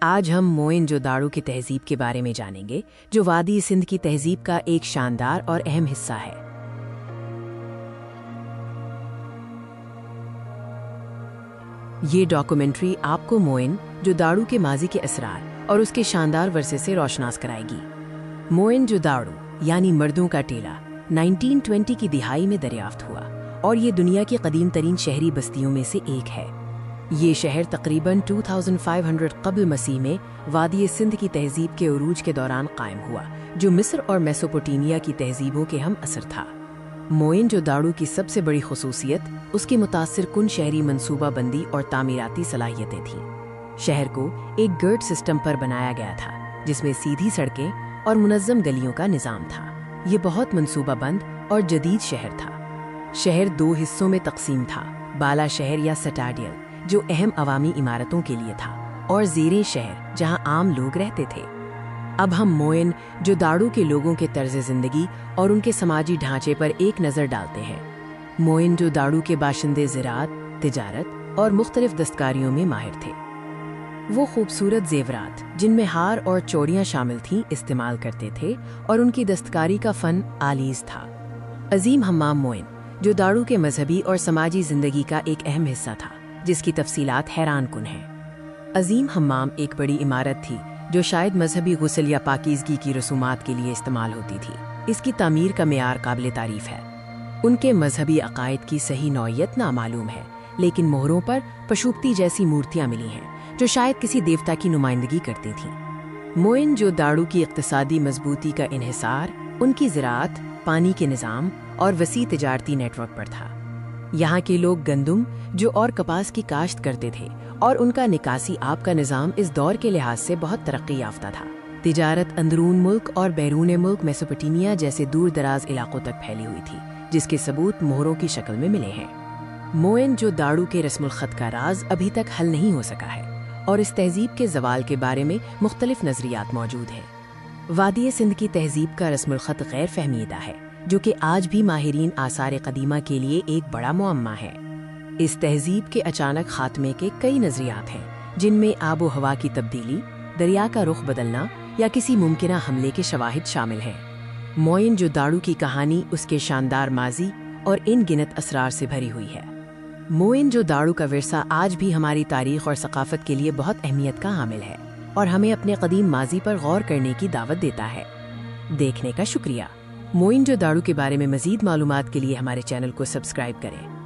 آج ہم موئن-جو-داڑو کی تہذیب کے بارے میں جانیں گے جو وادی سندھ کی تہذیب کا ایک شاندار اور اہم حصہ ہے۔ یہ ڈاکومنٹری آپ کو موئن-جو-داڑو کے ماضی کے اسرار اور اس کے شاندار ورثے سے روشناس کرائے گی۔ موئن-جو-داڑو یعنی مردوں کا ٹیلہ 1920 کی دہائی میں دریافت ہوا اور یہ دنیا کی قدیم ترین شہری بستیوں میں سے ایک ہے۔ یہ شہر تقریباً 2500 قبل مسیح میں وادی سندھ کی تہذیب کے عروج کے دوران قائم ہوا، جو مصر اور میسوپوٹیمیا کی تہذیبوں کے ہم اثر تھا۔ موئن-جو-داڑو کی سب سے بڑی خصوصیت اس کی متاثر کن شہری منصوبہ بندی اور تعمیراتی صلاحیتیں تھیں۔ شہر کو ایک گرڈ سسٹم پر بنایا گیا تھا جس میں سیدھی سڑکیں اور منظم گلیوں کا نظام تھا۔ یہ بہت منصوبہ بند اور جدید شہر تھا۔ شہر دو حصوں میں تقسیم تھا: بالا شہر یا سٹاڈیل جو اہم عوامی عمارتوں کے لیے تھا، اور زیریں شہر جہاں عام لوگ رہتے تھے۔ اب ہم موئن-جو-داڑو کے لوگوں کے طرز زندگی اور ان کے سماجی ڈھانچے پر ایک نظر ڈالتے ہیں۔ موئن-جو-داڑو کے باشندے زراعت، تجارت اور مختلف دستکاریوں میں ماہر تھے۔ وہ خوبصورت زیورات جن میں ہار اور چوڑیاں شامل تھیں استعمال کرتے تھے اور ان کی دستکاری کا فن عالیز تھا۔ عظیم حمام موئن-جو-داڑو کے مذہبی اور سماجی زندگی کا ایک اہم حصہ تھا جس کی تفصیلات حیران کن ہیں۔ عظیم حمام ایک بڑی عمارت تھی جو شاید مذہبی غسل یا پاکیزگی کی رسومات کے لیے استعمال ہوتی تھی۔ اس کی تعمیر کا معیار قابل تعریف ہے۔ ان کے مذہبی عقائد کی صحیح نوعیت نامعلوم ہے، لیکن مہروں پر پشوپتی جیسی مورتیاں ملی ہیں جو شاید کسی دیوتا کی نمائندگی کرتی تھیں۔ موئن-جو-داڑو کی اقتصادی مضبوطی کا انحصار ان کی زراعت، پانی کے نظام اور وسیع تجارتی نیٹ ورک پر تھا۔ یہاں کے لوگ گندم جو اور کپاس کی کاشت کرتے تھے، اور ان کا نکاسی آب کا نظام اس دور کے لحاظ سے بہت ترقی یافتہ تھا۔ تجارت اندرون ملک اور بیرون ملک میسوپوٹیمیا جیسے دور دراز علاقوں تک پھیلی ہوئی تھی، جس کے ثبوت مہروں کی شکل میں ملے ہیں۔ موئن-جو-داڑو کے رسم الخط کا راز ابھی تک حل نہیں ہو سکا ہے، اور اس تہذیب کے زوال کے بارے میں مختلف نظریات موجود ہیں۔ وادی سندھ کی تہذیب کا رسم الخط غیر فہمیدہ ہے، جو کہ آج بھی ماہرین آثار قدیمہ کے لیے ایک بڑا معمہ ہے۔ اس تہذیب کے اچانک خاتمے کے کئی نظریات ہیں، جن میں آب و ہوا کی تبدیلی، دریا کا رخ بدلنا یا کسی ممکنہ حملے کے شواہد شامل ہیں۔ موئن-جو-داڑو کی کہانی اس کے شاندار ماضی اور ان گنت اسرار سے بھری ہوئی ہے۔ موئن-جو-داڑو کا ورثہ آج بھی ہماری تاریخ اور ثقافت کے لیے بہت اہمیت کا حامل ہے، اور ہمیں اپنے قدیم ماضی پر غور کرنے کی دعوت دیتا ہے۔ دیکھنے کا شکریہ۔ موئن-جو-داڑو کے بارے میں مزید معلومات کے لیے ہمارے چینل کو سبسکرائب کریں۔